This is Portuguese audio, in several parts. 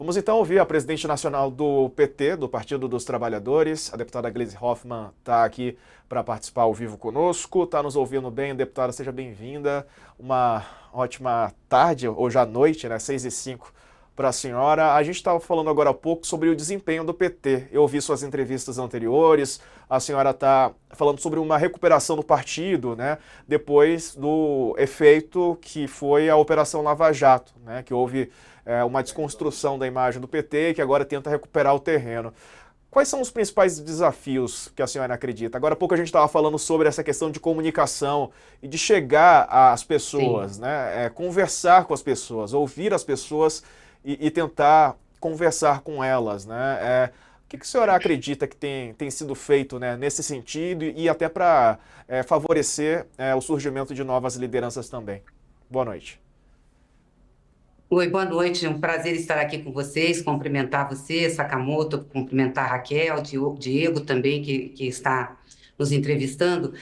Vamos então ouvir a presidente nacional do PT, do Partido dos Trabalhadores, a deputada Gleisi Hoffmann, está aqui para participar ao vivo conosco, está nos ouvindo bem, deputada, seja bem-vinda, uma ótima tarde, hoje à noite, né, 6h05 para a senhora. A gente estava falando agora há pouco sobre o desempenho do PT, eu ouvi suas entrevistas anteriores, a senhora está falando sobre uma recuperação do partido, né, depois do efeito que foi a Operação Lava Jato, né, que houve uma desconstrução da imagem do PT, que agora tenta recuperar o terreno. Quais são os principais desafios que a senhora acredita? Agora há pouco a gente estava falando sobre essa questão de comunicação e de chegar às pessoas, Sim. né? Conversar com as pessoas, ouvir as pessoas e tentar conversar com elas, né? O que a senhora acredita que tem sido feito, né, nesse sentido e até para favorecer o surgimento de novas lideranças também? Boa noite. Oi, boa noite. É um prazer estar aqui com vocês, cumprimentar você, Sakamoto, cumprimentar a Raquel, Diego também, que está nos entrevistando.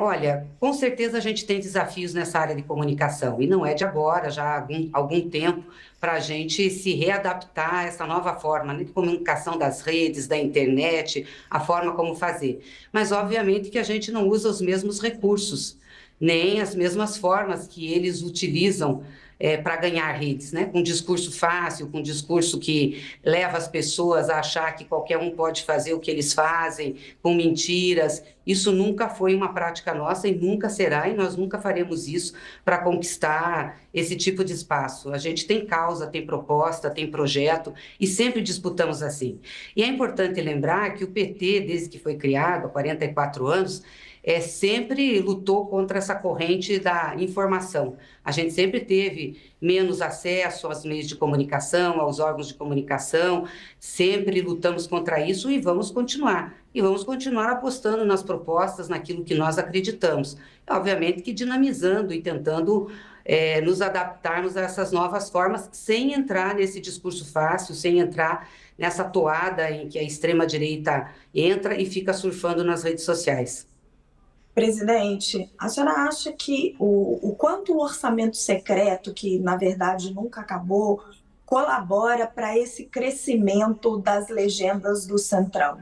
Olha, com certeza a gente tem desafios nessa área de comunicação, e não é de agora, já há algum tempo, para a gente se readaptar a essa nova forma, né, de comunicação das redes, da internet, a forma como fazer. Mas, obviamente, que a gente não usa os mesmos recursos, nem as mesmas formas que eles utilizam para ganhar redes, né? Com discurso fácil, com discurso que leva as pessoas a achar que qualquer um pode fazer o que eles fazem, com mentiras. Isso nunca foi uma prática nossa e nunca será, e nós nunca faremos isso para conquistar esse tipo de espaço. A gente tem causa, tem proposta, tem projeto e sempre disputamos assim. E é importante lembrar que o PT, desde que foi criado, há 44 anos, sempre lutou contra essa corrente da informação. A gente sempre teve menos acesso aos meios de comunicação, aos órgãos de comunicação, sempre lutamos contra isso e vamos continuar. E vamos continuar apostando nas propostas, naquilo que nós acreditamos. Obviamente que dinamizando e tentando nos adaptarmos a essas novas formas, sem entrar nesse discurso fácil, sem entrar nessa toada em que a extrema-direita entra e fica surfando nas redes sociais. Presidente, a senhora acha que o quanto o orçamento secreto, que na verdade nunca acabou, colabora para esse crescimento das legendas do Centrão?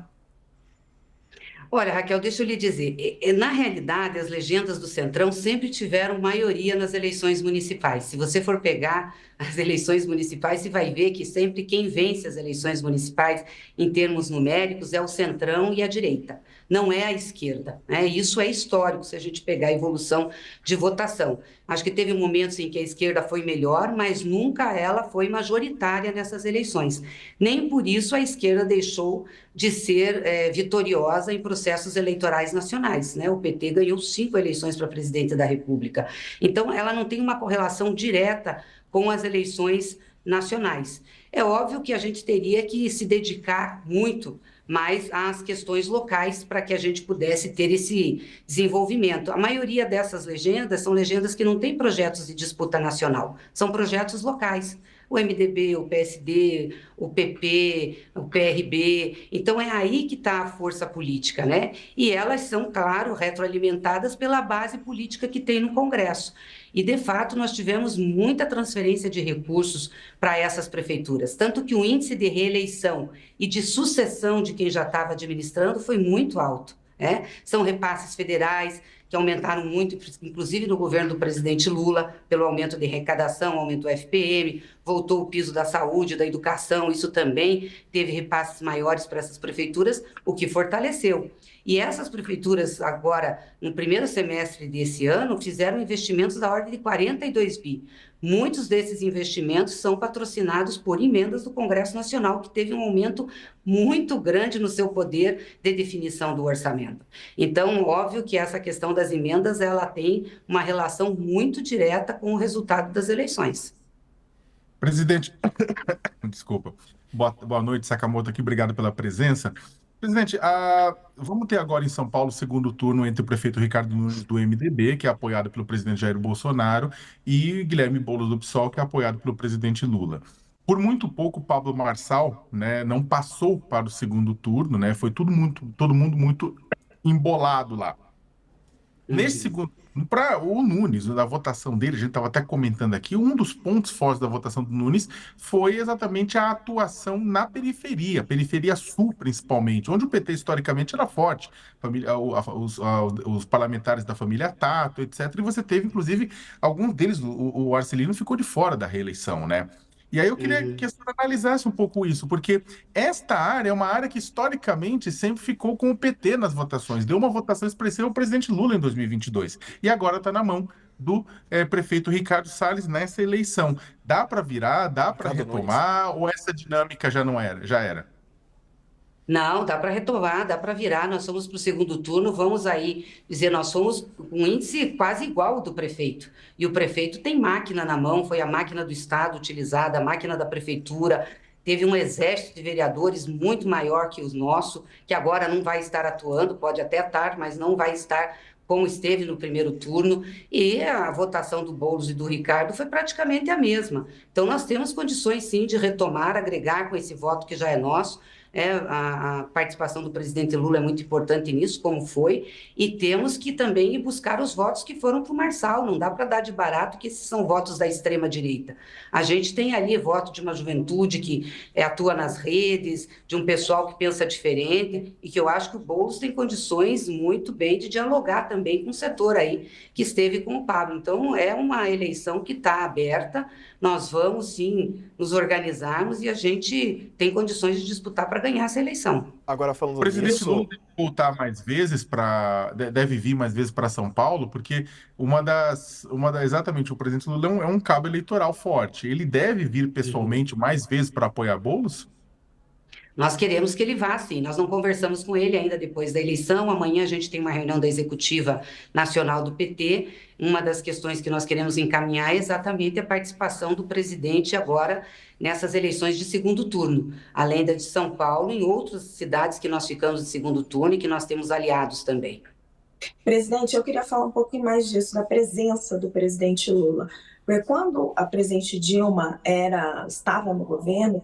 Olha, Raquel, deixa eu lhe dizer, na realidade, as legendas do Centrão sempre tiveram maioria nas eleições municipais. Se você for pegar as eleições municipais, você vai ver que sempre quem vence as eleições municipais, em termos numéricos, é o Centrão e a direita, não é a esquerda, né? Isso é histórico, se a gente pegar a evolução de votação. Acho que teve momentos em que a esquerda foi melhor, mas nunca ela foi majoritária nessas eleições. Nem por isso a esquerda deixou de ser vitoriosa em processos eleitorais nacionais, né? O PT ganhou 5 eleições para presidente da República. Então, ela não tem uma correlação direta com as eleições nacionais. É óbvio que a gente teria que se dedicar muito mais às questões locais para que a gente pudesse ter esse desenvolvimento. A maioria dessas legendas são legendas que não têm projetos de disputa nacional, são projetos locais. O MDB, o PSD, o PP, o PRB. Então, é aí que está a força política, né? E elas são, claro, retroalimentadas pela base política que tem no Congresso. E, de fato, nós tivemos muita transferência de recursos para essas prefeituras, tanto que o índice de reeleição e de sucessão de quem já estava administrando foi muito alto. São repasses federais que aumentaram muito, inclusive no governo do presidente Lula, pelo aumento de arrecadação, aumento do FPM, voltou o piso da saúde, da educação, isso também teve repasses maiores para essas prefeituras, o que fortaleceu. E essas prefeituras, agora, no primeiro semestre desse ano, fizeram investimentos da ordem de 42 bi. Muitos desses investimentos são patrocinados por emendas do Congresso Nacional, que teve um aumento muito grande no seu poder de definição do orçamento. Então, óbvio que essa questão das emendas, ela tem uma relação muito direta com o resultado das eleições. Presidente, desculpa. Boa noite, Sakamoto aqui, obrigado pela presença. Presidente, vamos ter agora em São Paulo o segundo turno entre o prefeito Ricardo Nunes do MDB, que é apoiado pelo presidente Jair Bolsonaro, e Guilherme Boulos do PSOL, que é apoiado pelo presidente Lula. Por muito pouco, Pablo Marçal, né, não passou para o segundo turno, né, foi todo mundo muito embolado lá. Nesse Uhum. segundo, para o Nunes, na votação dele, a gente estava até comentando aqui, um dos pontos fortes da votação do Nunes foi exatamente a atuação na periferia sul, principalmente, onde o PT historicamente era forte, família, os parlamentares da família Tato, etc. E você teve, inclusive, alguns deles, o Arcelino ficou de fora da reeleição, né? E aí eu queria que a Uhum. senhora analisasse um pouco isso, porque esta área é uma área que historicamente sempre ficou com o PT nas votações. Deu uma votação expressiva ao presidente Lula em 2022. E agora está na mão do prefeito Ricardo Salles nessa eleição. Dá para virar, dá para Ricardo Nunes. retomar, ou essa dinâmica já não era, já era? Não, dá para retomar, dá para virar. Nós fomos para o segundo turno, vamos aí dizer, nós fomos um índice quase igual ao do prefeito. E o prefeito tem máquina na mão, foi a máquina do Estado utilizada, a máquina da prefeitura. Teve um exército de vereadores muito maior que o nosso, que agora não vai estar atuando, pode até estar, mas não vai estar como esteve no primeiro turno. E a votação do Boulos e do Ricardo foi praticamente a mesma. Então, nós temos condições, sim, de retomar, agregar com esse voto que já é nosso. A participação do presidente Lula é muito importante nisso, como foi, e temos que também ir buscar os votos que foram para o Marçal, não dá para dar de barato que esses são votos da extrema-direita. A gente tem ali voto de uma juventude que atua nas redes, de um pessoal que pensa diferente, e que eu acho que o Boulos tem condições muito bem de dialogar também com o setor aí que esteve com o Pablo. Então, é uma eleição que está aberta, nós vamos sim nos organizarmos e a gente tem condições de disputar para ganhar essa eleição. Agora, O falando presidente Lula nisso, deve voltar mais vezes deve vir mais vezes para São Paulo, porque exatamente, o presidente Lula é um cabo eleitoral forte. Ele deve vir Uhum. pessoalmente mais vezes para apoiar Boulos? Nós queremos que ele vá, sim. Nós não conversamos com ele ainda depois da eleição. Amanhã a gente tem uma reunião da Executiva Nacional do PT. Uma das questões que nós queremos encaminhar é exatamente a participação do presidente agora nessas eleições de segundo turno, além da de São Paulo, em outras cidades que nós ficamos de segundo turno e que nós temos aliados também. Presidente, eu queria falar um pouquinho mais disso, da presença do presidente Lula. Porque quando a presidente Dilma estava no governo,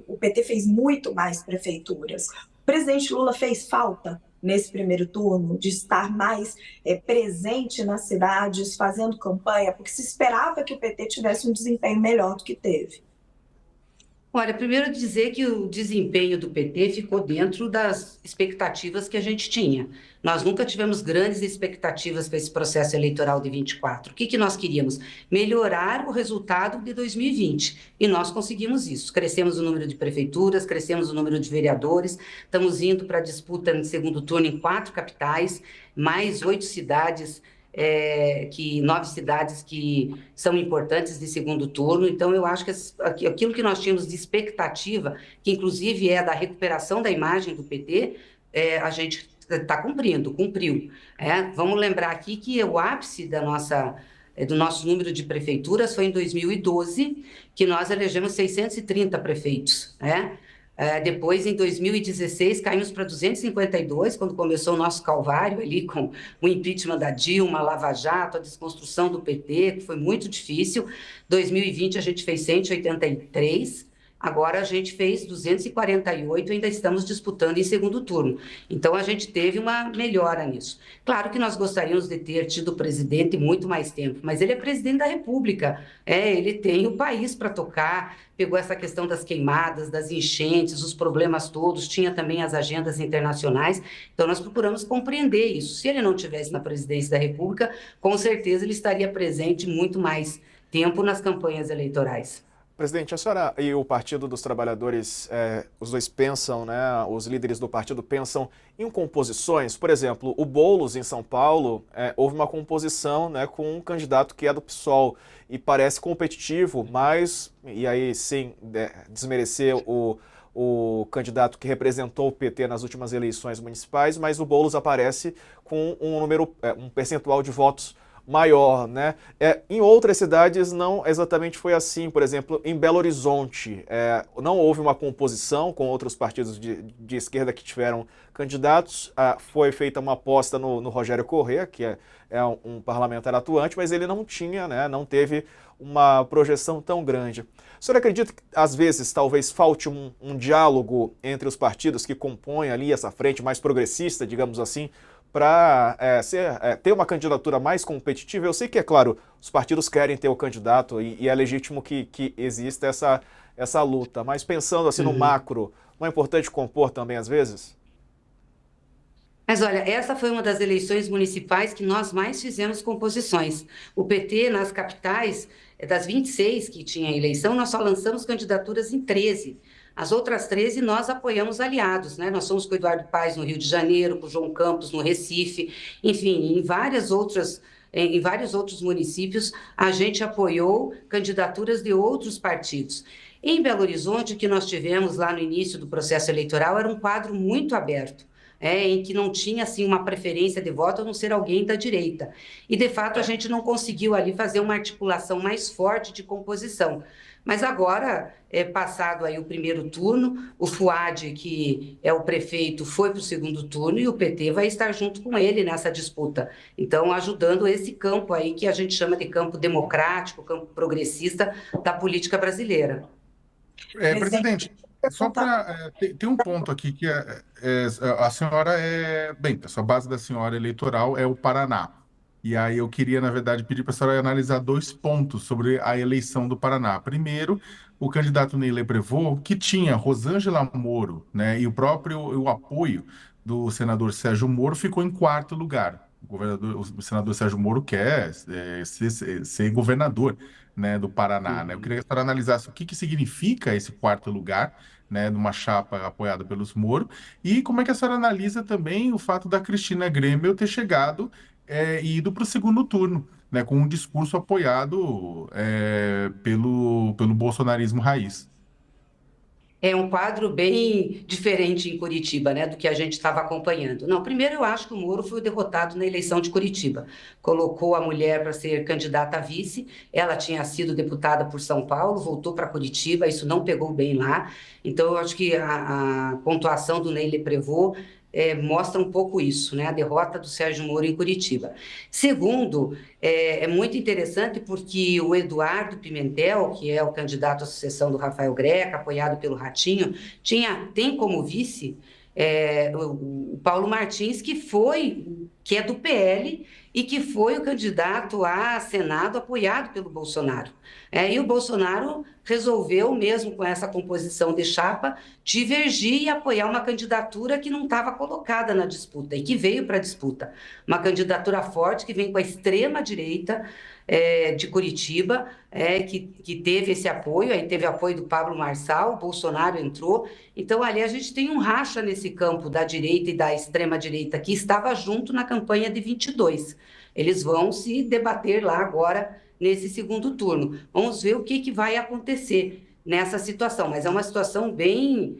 o PT fez muito mais prefeituras. O presidente Lula fez falta nesse primeiro turno de estar mais presente nas cidades, fazendo campanha, porque se esperava que o PT tivesse um desempenho melhor do que teve. Olha, primeiro dizer que o desempenho do PT ficou dentro das expectativas que a gente tinha. Nós nunca tivemos grandes expectativas para esse processo eleitoral de 24. O que que nós queríamos? Melhorar o resultado de 2020. E nós conseguimos isso. Crescemos o número de prefeituras, crescemos o número de vereadores, estamos indo para a disputa no segundo turno em 4 capitais, mais 8 cidades 9 cidades que são importantes de segundo turno. Então, eu acho que aquilo que nós tínhamos de expectativa, que inclusive é da recuperação da imagem do PT, a gente está cumpriu. Vamos lembrar aqui que o ápice do nosso número de prefeituras foi em 2012, que nós elegemos 630 prefeitos, né? Depois, em 2016, caímos para 252, quando começou o nosso calvário ali com o impeachment da Dilma, a Lava Jato, a desconstrução do PT, que foi muito difícil. 2020 a gente fez 183, agora a gente fez 248, ainda estamos disputando em segundo turno. Então, a gente teve uma melhora nisso. Claro que nós gostaríamos de ter tido o presidente muito mais tempo, mas ele é presidente da República, ele tem o país para tocar, pegou essa questão das queimadas, das enchentes, os problemas todos, tinha também as agendas internacionais, então nós procuramos compreender isso. Se ele não tivesse na presidência da República, com certeza ele estaria presente muito mais tempo nas campanhas eleitorais. presidente, a senhora e o Partido dos Trabalhadores, os dois pensam, né, os líderes do partido pensam em composições? Por exemplo, o Boulos em São Paulo, houve uma composição, né, com um candidato que é do PSOL e parece competitivo, mas, e aí sim, desmerecer o candidato que representou o PT nas últimas eleições municipais, mas o Boulos aparece com um percentual de votos maior, né? Em outras cidades não exatamente foi assim. Por exemplo, em Belo Horizonte, não houve uma composição com outros partidos de esquerda que tiveram candidatos. Foi feita uma aposta no Rogério Corrêa, que é um parlamentar atuante, mas ele não tinha, né, não teve uma projeção tão grande. O senhor acredita que, às vezes, talvez falte um diálogo entre os partidos que compõem ali essa frente mais progressista, digamos assim, para ter uma candidatura mais competitiva? Eu sei que, é claro, os partidos querem ter o candidato e é legítimo que exista essa luta, mas pensando assim no macro, não é importante compor também às vezes? Mas olha, essa foi uma das eleições municipais que nós mais fizemos composições. O PT, nas capitais, das 26 que tinha eleição, nós só lançamos candidaturas em 13. As outras 13 nós apoiamos aliados, né? Nós somos com o Eduardo Paes no Rio de Janeiro, com o João Campos no Recife, enfim, em vários outros municípios, a gente apoiou candidaturas de outros partidos. Em Belo Horizonte, o que nós tivemos lá no início do processo eleitoral era um quadro muito aberto. Em que não tinha assim uma preferência de voto a não ser alguém da direita. E, de fato, a gente não conseguiu ali fazer uma articulação mais forte de composição. Mas agora, passado aí o primeiro turno, o Fuad, que é o prefeito, foi para o segundo turno e o PT vai estar junto com ele nessa disputa. Então, ajudando esse campo aí que a gente chama de campo democrático, campo progressista da política brasileira. Presidente, só para tem um ponto aqui que a senhora bem, a sua base da senhora eleitoral é o Paraná. E aí eu queria, na verdade, pedir para a senhora analisar dois pontos sobre a eleição do Paraná. Primeiro, o candidato Ney Leprevot, que tinha Rosângela Moro, né, e o apoio do senador Sérgio Moro, ficou em quarto lugar. O senador Sérgio Moro quer ser governador, né, do Paraná, né? Eu queria que a senhora analisasse o que significa esse quarto lugar, né, numa chapa apoiada pelos Moro, e como é que a senhora analisa também o fato da Cristina Grêmio ter chegado e ido para o segundo turno, né, com um discurso apoiado pelo bolsonarismo raiz. É um quadro bem diferente em Curitiba, né, do que a gente estava acompanhando. Não, primeiro eu acho que o Moro foi o derrotado na eleição de Curitiba. Colocou a mulher para ser candidata a vice, ela tinha sido deputada por São Paulo, voltou para Curitiba, isso não pegou bem lá. Então eu acho que a pontuação do Ney Leprevot mostra um pouco isso, né? A derrota do Sérgio Moro em Curitiba. Segundo, é muito interessante porque o Eduardo Pimentel, que é o candidato à sucessão do Rafael Greca, apoiado pelo Ratinho, tem como vice o Paulo Martins, que é do PL e que foi o candidato a Senado apoiado pelo Bolsonaro. E o Bolsonaro resolveu, mesmo com essa composição de chapa, divergir e apoiar uma candidatura que não estava colocada na disputa e que veio para a disputa. Uma candidatura forte que vem com a extrema-direita de Curitiba, que teve esse apoio, aí teve apoio do Pablo Marçal, o Bolsonaro entrou. Então, ali a gente tem um racha nesse campo da direita e da extrema-direita, que estava junto na campanha de 22. Eles vão se debater lá agora, nesse segundo turno. Vamos ver o que vai acontecer nessa situação, mas é uma situação bem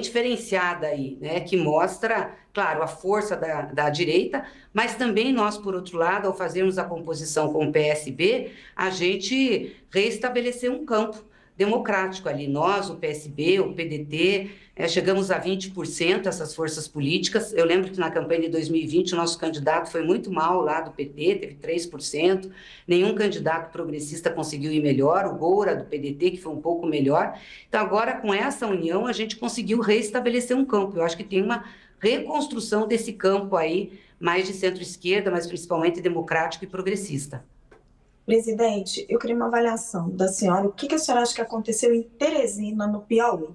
diferenciada aí, né, que mostra, claro, a força da direita, mas também nós, por outro lado, ao fazermos a composição com o PSB, a gente reestabeleceu um campo democrático ali. Nós, o PSB, o PDT, chegamos a 20%, essas forças políticas. Eu lembro que na campanha de 2020 o nosso candidato foi muito mal lá do PT, teve 3%. Nenhum candidato progressista conseguiu ir melhor, o Goura do PDT, que foi um pouco melhor. Então agora, com essa união, a gente conseguiu reestabelecer um campo. Eu acho que tem uma reconstrução desse campo aí, mais de centro-esquerda, mas principalmente democrático e progressista. Presidente, eu queria uma avaliação da senhora. O que a senhora acha que aconteceu em Teresina, no Piauí?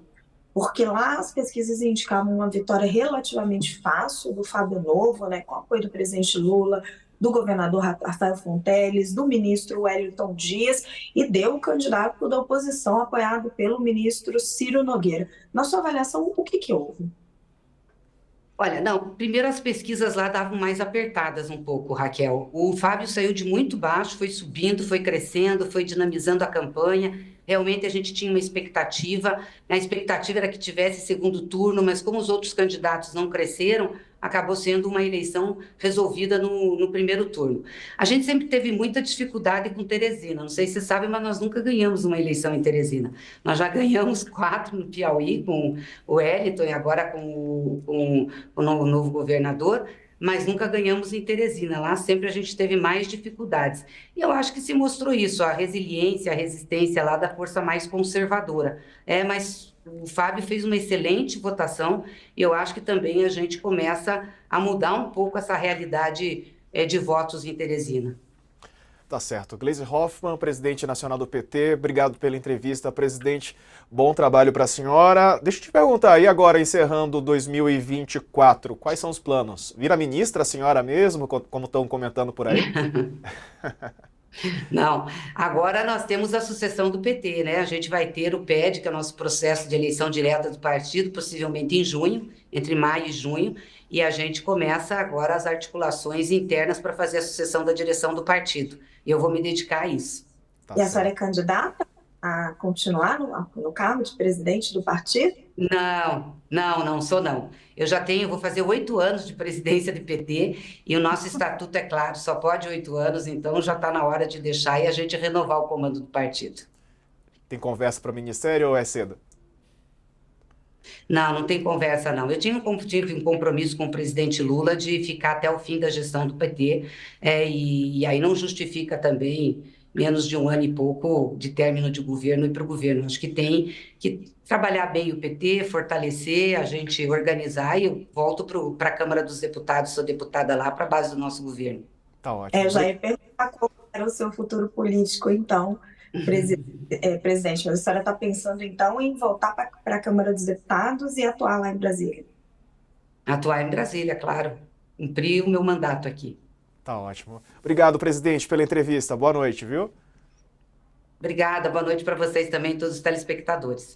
Porque lá as pesquisas indicavam uma vitória relativamente fácil do Fábio Novo, né, com o apoio do presidente Lula, do governador Rafael Fonteles, do ministro Wellington Dias, e deu o candidato da oposição apoiado pelo ministro Ciro Nogueira. Na sua avaliação, o que houve? Olha, não, primeiro as pesquisas lá davam mais apertadas um pouco, Raquel. O Fábio saiu de muito baixo, foi subindo, foi crescendo, foi dinamizando a campanha. Realmente a gente tinha uma expectativa, a expectativa era que tivesse segundo turno, mas como os outros candidatos não cresceram, acabou sendo uma eleição resolvida no primeiro turno. A gente sempre teve muita dificuldade com Teresina, não sei se você sabe, mas nós nunca ganhamos uma eleição em Teresina. Nós já ganhamos 4 no Piauí, com o Wellington e agora com o novo governador, mas nunca ganhamos em Teresina. Lá sempre a gente teve mais dificuldades. E eu acho que se mostrou isso, a resiliência, a resistência lá da força mais conservadora. Mas O Fábio fez uma excelente votação e eu acho que também a gente começa a mudar um pouco essa realidade de votos em Teresina. Tá certo. Gleisi Hoffmann, presidente nacional do PT, obrigado pela entrevista, presidente. Bom trabalho para a senhora. Deixa eu te perguntar, e agora, encerrando 2024, quais são os planos? Vira ministra a senhora mesmo, como estão comentando por aí? Não, agora nós temos a sucessão do PT, né? A gente vai ter o PED, que é o nosso processo de eleição direta do partido, possivelmente em junho, entre maio e junho, e a gente começa agora as articulações internas para fazer a sucessão da direção do partido. E eu vou me dedicar a isso. Tá E a senhora é certo. candidata a continuar no cargo de presidente do partido? Não sou não. Eu já tenho, vou fazer 8 anos de presidência do PT e o nosso estatuto é claro, só pode 8 anos, então já está na hora de deixar e a gente renovar o comando do partido. Tem conversa para o ministério ou é cedo? Não tem conversa não. Eu tive um compromisso com o presidente Lula de ficar até o fim da gestão do PT, e aí não justifica também menos de 1 ano e pouco de término de governo e para o governo. Acho que tem que trabalhar bem o PT, fortalecer, a gente organizar e eu volto para a Câmara dos Deputados, sou deputada lá para a base do nosso governo. Tá ótimo. Eu já ia perguntar qual era o seu futuro político, então, presidente. Mas a senhora está pensando, então, em voltar para a Câmara dos Deputados e atuar lá em Brasília? Atuar em Brasília, claro. Cumprir o meu mandato aqui. Tá ótimo. Obrigado, presidente, pela entrevista. Boa noite, viu? Obrigada, boa noite para vocês também, todos os telespectadores.